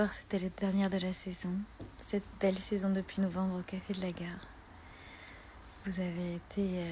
soir, c'était la dernière de la saison. Cette belle saison depuis novembre au Café de la Gare. Vous avez été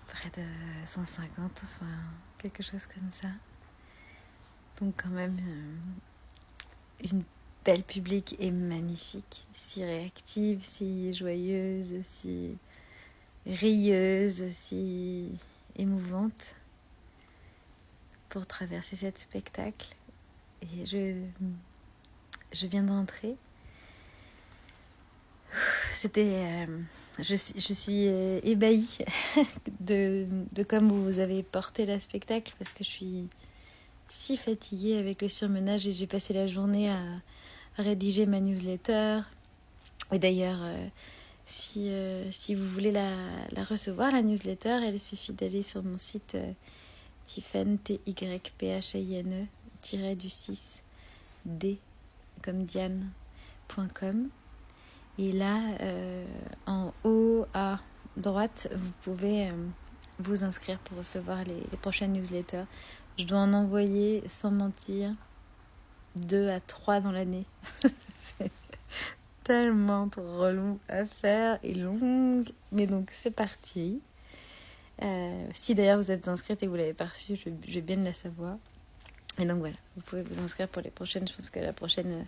près de 150, enfin quelque chose comme ça. Donc quand même une belle public et magnifique, si réactive, si joyeuse, si rieuse, si émouvante pour traverser cet spectacle. Et je viens de rentrer. C'était, je suis ébahie de comme vous avez porté le spectacle, parce que je suis si fatiguée avec le surmenage et j'ai passé la journée à rédiger ma newsletter. Et d'ailleurs, si vous voulez la recevoir, la newsletter, il suffit d'aller sur mon site Typhane, typhane-du-6 d comme Diane.com. Et là, en haut à droite, vous pouvez vous inscrire pour recevoir les prochaines newsletters. Je dois en envoyer, sans mentir, 2 à 3 dans l'année. C'est tellement relou à faire et longue. Mais donc, c'est parti. Si d'ailleurs vous êtes inscrite et que vous ne l'avez pas reçue, je vais bien la savoir. Et donc voilà, vous pouvez vous inscrire pour les prochaines. Je pense que la prochaine,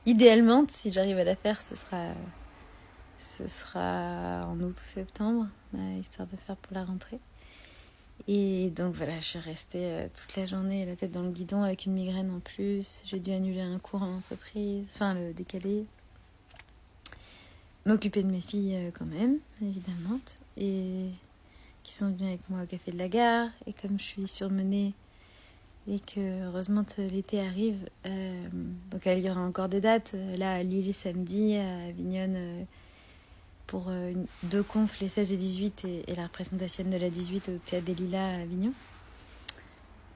idéalement, si j'arrive à la faire, ce sera en août ou septembre, histoire de faire pour la rentrée. Et donc voilà, je suis restée toute la journée la tête dans le guidon avec une migraine en plus. J'ai dû annuler un cours en entreprise, enfin le décaler. M'occuper de mes filles quand même, évidemment, et qui sont venues avec moi au Café de la Gare. Et comme je suis surmenée et que heureusement l'été arrive, donc il y aura encore des dates. Là à Lille samedi, à Avignon pour 2 confs, les 16 et 18, et la représentation de la 18 au Théâtre des Lilas à Avignon.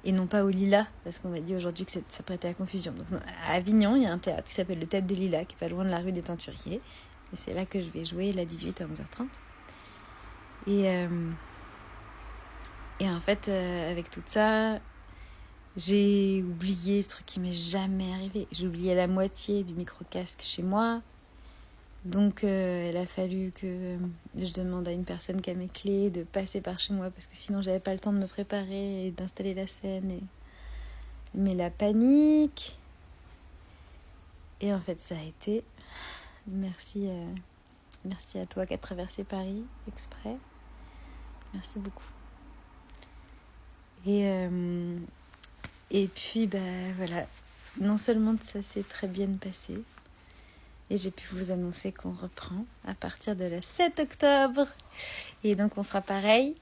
Et non pas au Lilas, parce qu'on m'a dit aujourd'hui que ça prêtait à confusion. Donc, à Avignon, il y a un théâtre qui s'appelle le Théâtre des Lilas, qui est pas loin de la rue des Teinturiers. Et c'est là que je vais jouer la 18 à 11h30. Et en fait, avec tout ça, j'ai oublié le truc qui m'est jamais arrivé. J'ai oublié la moitié du micro-casque chez moi. Donc, il a fallu que je demande à une personne qui a mes clés de passer par chez moi, parce que sinon, j'avais pas le temps de me préparer et d'installer la scène. Mais la panique. Et en fait, ça a été... Merci à toi qui as traversé Paris exprès. Merci beaucoup. Et puis, voilà. Non seulement ça s'est très bien passé, et j'ai pu vous annoncer qu'on reprend à partir de la 7 octobre. Et donc, on fera pareil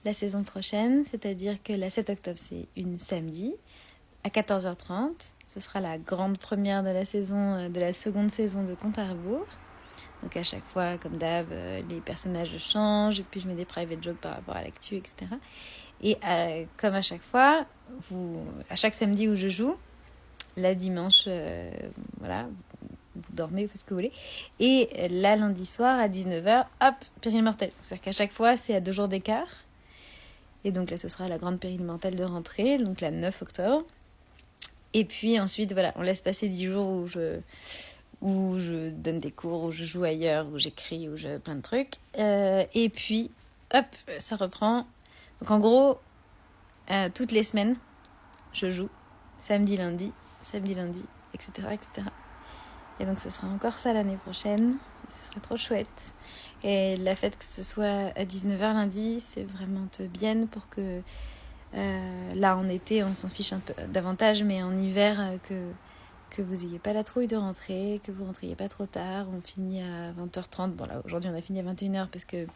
la saison prochaine. C'est-à-dire que la 7 octobre, c'est une samedi à 14h30. Ce sera la grande première de la saison, de la seconde saison de Compte à rebours. Donc, à chaque fois, comme d'hab, les personnages changent. Et puis, je mets des private jokes par rapport à l'actu, etc. Et comme à chaque fois, à chaque samedi où je joue, la dimanche, voilà, vous dormez, vous faites ce que vous voulez. Et là, lundi soir, à 19h, hop, Péril Mortel. C'est-à-dire qu'à chaque fois, c'est à 2 jours d'écart. Et donc là, ce sera la grande Péril Mortel de rentrée, donc la 9 octobre. Et puis ensuite, voilà, on laisse passer 10 jours où je donne des cours, où je joue ailleurs, où j'écris, plein de trucs. Et puis, hop, ça reprend. Donc en gros, toutes les semaines, je joue. Samedi, lundi, etc., etc. Et donc, ce sera encore ça l'année prochaine. Ce sera trop chouette. Et la fait que ce soit à 19h lundi, c'est vraiment bien pour que là, en été, on s'en fiche un peu davantage, mais en hiver, que vous n'ayez pas la trouille de rentrer, que vous rentriez pas trop tard. On finit à 20h30. Bon, là, aujourd'hui, on a fini à 21h parce que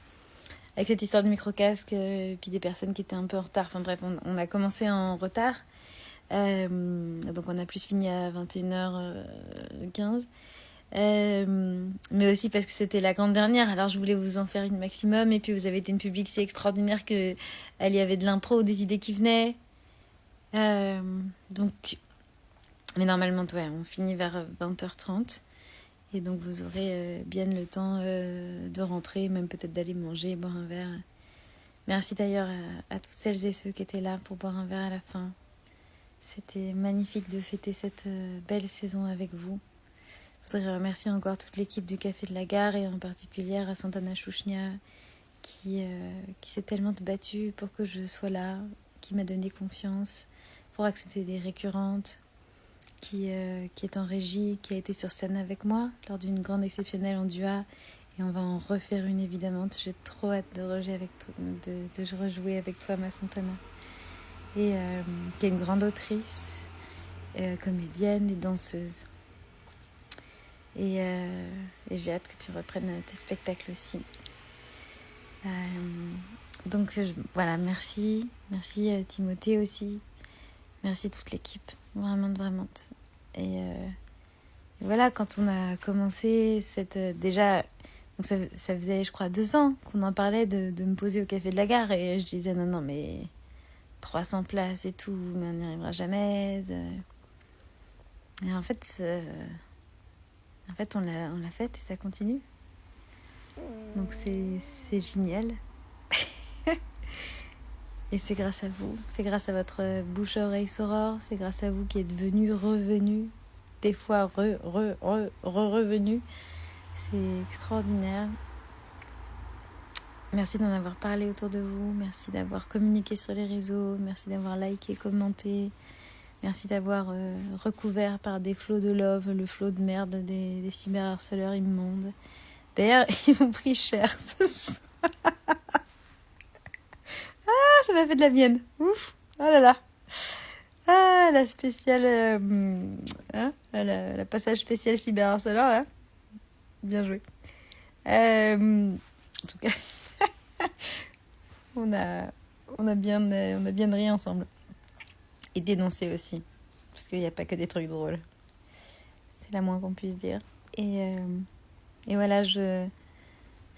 avec cette histoire de micro-casque, puis des personnes qui étaient un peu en retard. Enfin bref, on a commencé en retard. Donc on a plus fini à 21h15. Mais aussi parce que c'était la grande dernière, alors je voulais vous en faire une maximum. Et puis vous avez été une public si extraordinaire qu'elle y avait de l'impro, des idées qui venaient. Donc, mais normalement, ouais, on finit vers 20h30. Et donc vous aurez bien le temps de rentrer, même peut-être d'aller manger, boire un verre. Merci d'ailleurs à toutes celles et ceux qui étaient là pour boire un verre à la fin. C'était magnifique de fêter cette belle saison avec vous. Je voudrais remercier encore toute l'équipe du Café de la Gare et en particulier à Santana Chouchnia qui s'est tellement battue pour que je sois là, qui m'a donné confiance pour accepter des récurrentes, qui est en régie, qui a été sur scène avec moi lors d'une grande exceptionnelle en Dua. Et on va en refaire une évidemment. J'ai trop hâte de rejouer avec toi, de rejouer avec toi, ma Santana. Et qui est une grande autrice, comédienne et danseuse. Et j'ai hâte que tu reprennes tes spectacles aussi. Donc voilà, merci Timothée aussi. Merci toute l'équipe, vraiment. Et voilà, quand on a commencé déjà, donc ça faisait je crois 2 ans qu'on en parlait de me poser au Café de la Gare et je disais non mais 300 places et tout, mais on n'y arrivera jamais. Et en fait on l'a fait et ça continue. Donc c'est génial. Et c'est grâce à vous, c'est grâce à votre bouche-oreille Soror, c'est grâce à vous qui êtes revenu, des fois revenu. C'est extraordinaire. Merci d'en avoir parlé autour de vous, merci d'avoir communiqué sur les réseaux, merci d'avoir liké, commenté, merci d'avoir recouvert par des flots de love, le flot de merde des cyberharceleurs immondes. D'ailleurs, ils ont pris cher ce soir. Ça m'a fait de la mienne. Ouf. Oh là là. Ah, la spéciale... la passage spécial cyberharceleur, là. Bien joué. En tout cas, on a bien ri ensemble. Et dénoncé aussi. Parce qu'il n'y a pas que des trucs drôles. C'est la moins qu'on puisse dire. Et voilà, je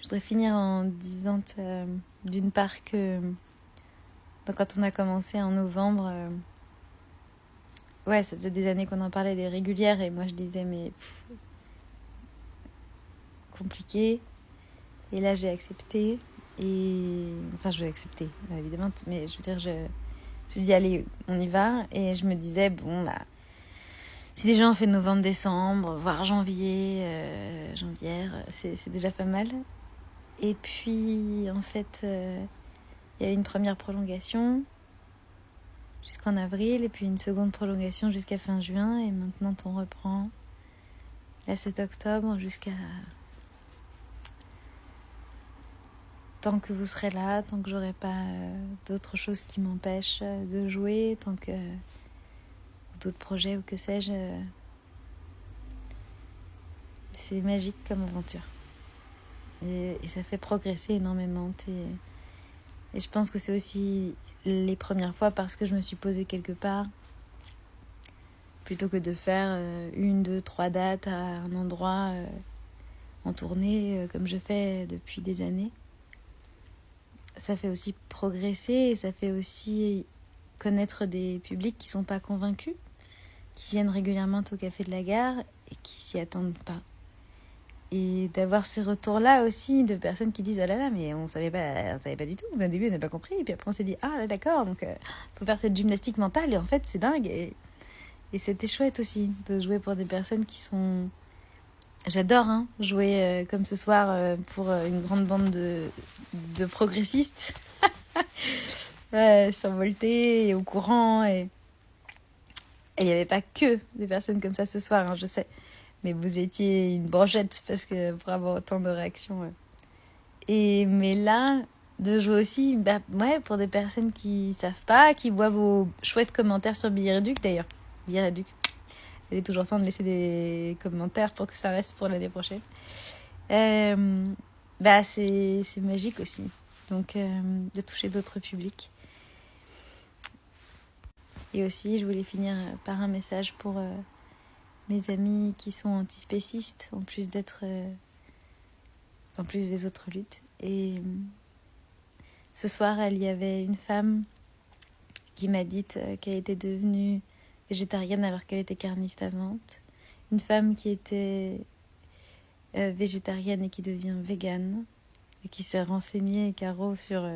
voudrais finir en disant d'une part que... Donc quand on a commencé en novembre, ça faisait des années qu'on en parlait des régulières et moi je disais mais compliqué. Et là j'ai accepté je vais accepter évidemment, mais je veux dire je me suis dit allez on y va et je me disais bon là si déjà on fait novembre, décembre, voire janvier, c'est déjà pas mal. Et puis en fait il y a une première prolongation jusqu'en avril et puis une seconde prolongation jusqu'à fin juin et maintenant on reprend la 7 octobre jusqu'à tant que vous serez là, tant que j'aurai pas d'autres choses qui m'empêchent de jouer, tant que ou d'autres projets ou que sais-je, c'est magique comme aventure et ça fait progresser énormément et je pense que c'est aussi les premières fois parce que je me suis posée quelque part plutôt que de faire 1, 2, 3 dates à un endroit en tournée comme je fais depuis des années. Ça fait aussi progresser et ça fait aussi connaître des publics qui sont pas convaincus, qui viennent régulièrement au Café de la Gare et qui s'y attendent pas. Et d'avoir ces retours-là aussi de personnes qui disent « Oh là là, mais on savait pas du tout. Au début, on n'a pas compris. » Et puis après, on s'est dit « Ah là, d'accord, donc faut faire cette gymnastique mentale. » Et en fait, c'est dingue. Et c'était chouette aussi de jouer pour des personnes qui sont... J'adore jouer comme ce soir pour une grande bande de progressistes survoltés et au courant. Et il n'y avait pas que des personnes comme ça ce soir, je sais. Mais vous étiez une brochette parce que pour avoir autant de réactions. Mais là, de jouer aussi pour des personnes qui savent pas, qui voient vos chouettes commentaires sur Billet Réduc d'ailleurs. Billet Réduc. Il est toujours temps de laisser des commentaires pour que ça reste pour l'année prochaine. C'est magique aussi. Donc, de toucher d'autres publics. Et aussi, je voulais finir par un message pour mes amis qui sont antispécistes, en plus des autres luttes. Et ce soir, il y avait une femme qui m'a dit qu'elle était devenue végétarienne alors qu'elle était carniste avant. Une femme qui était végétarienne et qui devient végane et qui s'est renseignée, Caro, sur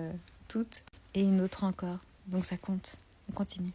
toutes. Et une autre encore. Donc ça compte. On continue.